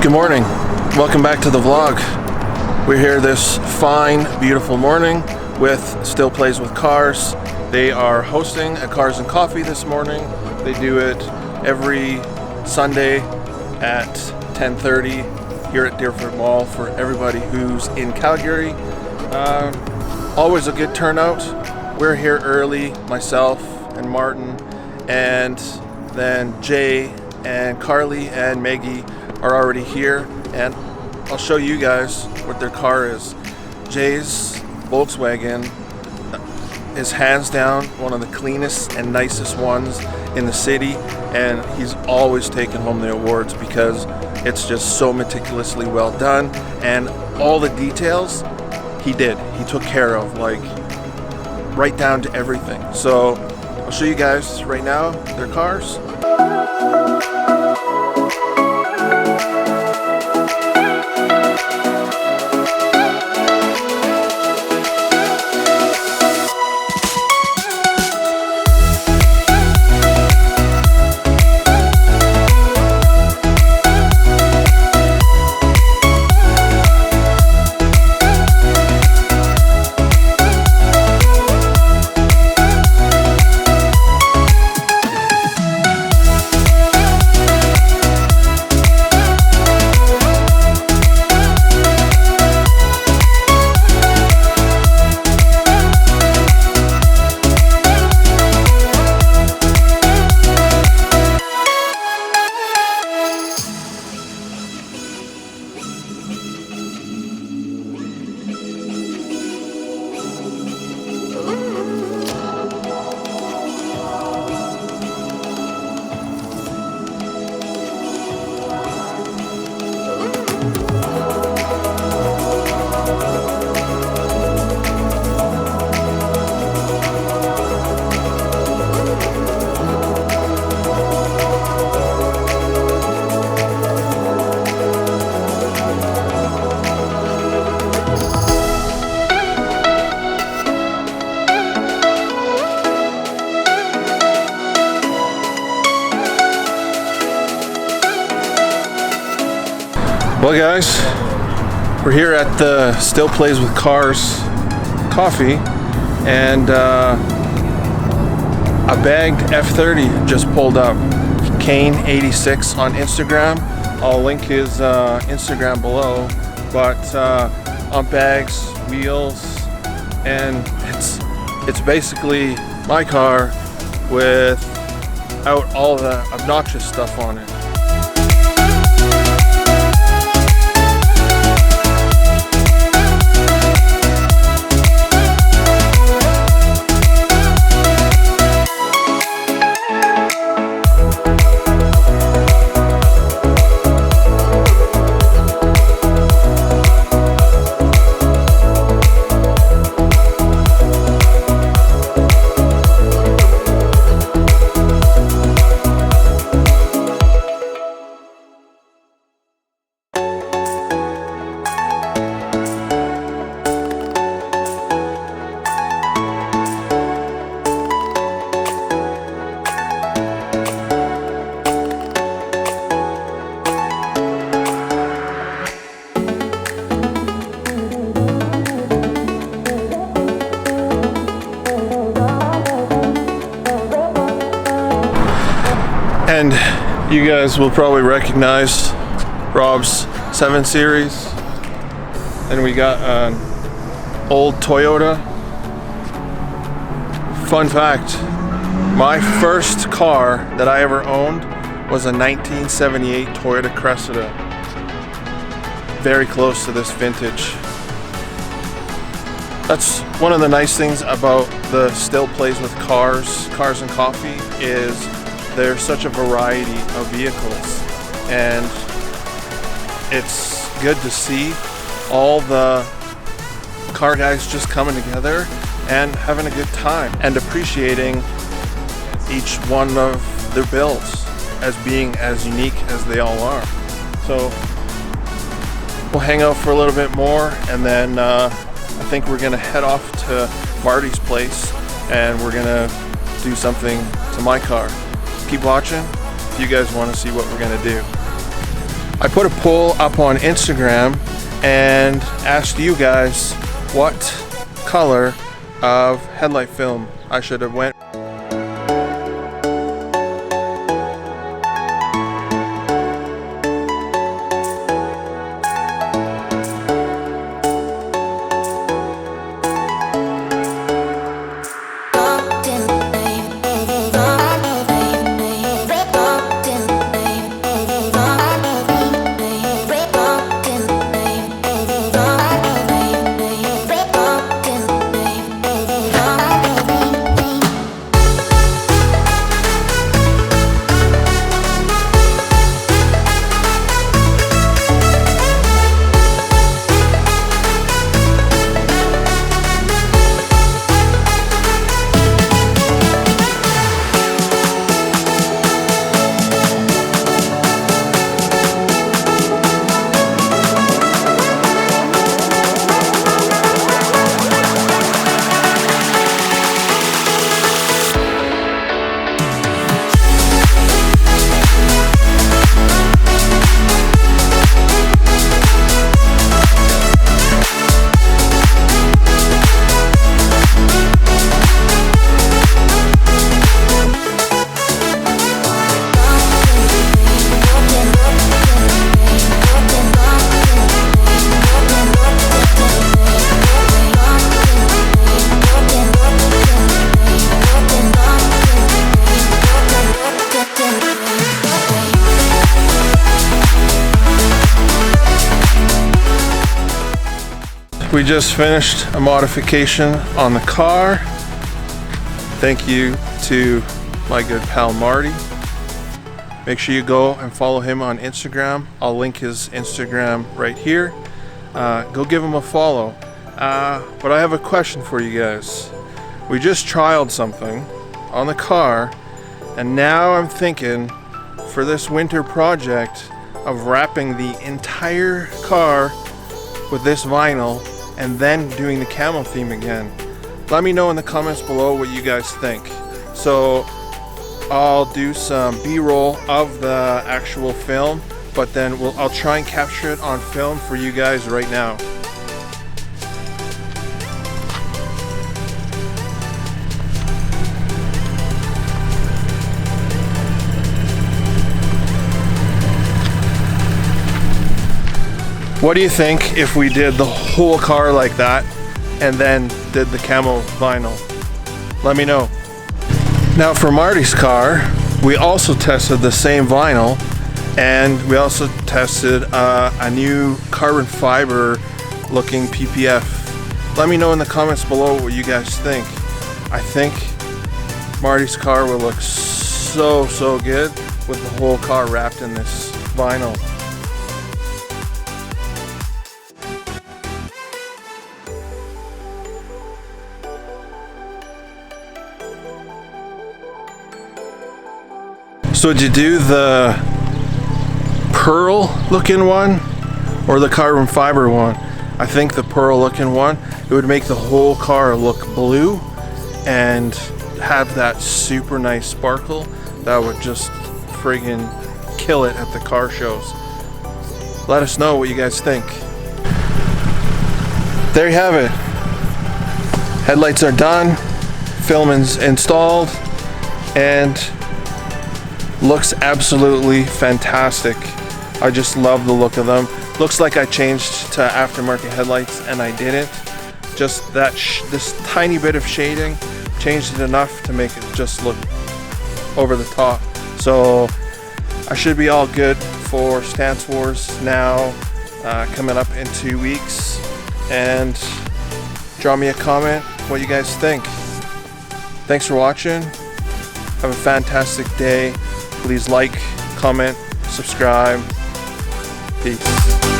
Good morning. Welcome back to the vlog. We're here this fine, beautiful morning with Still Plays with Cars. They are hosting a Cars and Coffee this morning. They do it every Sunday at 10:30 here at Deerfoot Mall for everybody who's in Calgary. Always a good turnout. We're here early, myself and Martin, and then Jay and Carly and Maggie are already here, and I'll show you guys what their car is. Jay's Volkswagen is hands down one of the cleanest and nicest ones in the city, and he's always taken home the awards because it's just so meticulously well done, and all the details he took care of, like right down to everything. So I'll show you guys right now their cars. Well guys, we're here at the Still Plays with Cars coffee, and a bagged F30 just pulled up. Kane86 on Instagram. I'll link his Instagram below, but on bags, wheels, and it's basically my car without all the obnoxious stuff on it. And you guys will probably recognize Rob's 7 Series. And we got an old Toyota. Fun fact, my first car that I ever owned was a 1978 Toyota Cressida. Very close to this vintage. That's one of the nice things about the Still Plays with Cars and Coffee is there's such a variety of vehicles, and it's good to see all the car guys just coming together and having a good time and appreciating each one of their builds as being as unique as they all are. So we'll hang out for a little bit more, and then I think we're gonna head off to Marty's place and we're gonna do something to my car. Keep watching if you guys want to see what we're gonna do. I put a poll up on Instagram and asked you guys what color of headlight film I should have went. We just finished a modification on the car. Thank you to my good pal Marty. Make sure you go and follow him on Instagram. I'll link his Instagram right here. Go give him a follow. But I have a question for you guys. We just trialed something on the car, and now I'm thinking for this winter project of wrapping the entire car with this vinyl and then doing the camo theme again. Let me know in the comments below what you guys think. So I'll do some B-roll of the actual film, but then I'll try and capture it on film for you guys right now. What do you think if we did the whole car like that and then did the camo vinyl? Let me know. Now for Marty's car, we also tested the same vinyl, and we also tested a new carbon fiber looking PPF. Let me know in the comments below what you guys think. I think Marty's car will look so good with the whole car wrapped in this vinyl. So did you do the pearl looking one or the carbon fiber one? I think the pearl looking one, it would make the whole car look blue and have that super nice sparkle that would just friggin' kill it at the car shows. Let us know what you guys think. There you have it. Headlights are done, film is installed, and looks absolutely fantastic. I just love the look of them. Looks like I changed to aftermarket headlights and I didn't. Just that this tiny bit of shading changed it enough to make it just look over the top. So I should be all good for Stance Wars now, coming up in 2 weeks. And draw me a comment what you guys think. Thanks for watching. Have a fantastic day. Please like, comment, subscribe. Peace.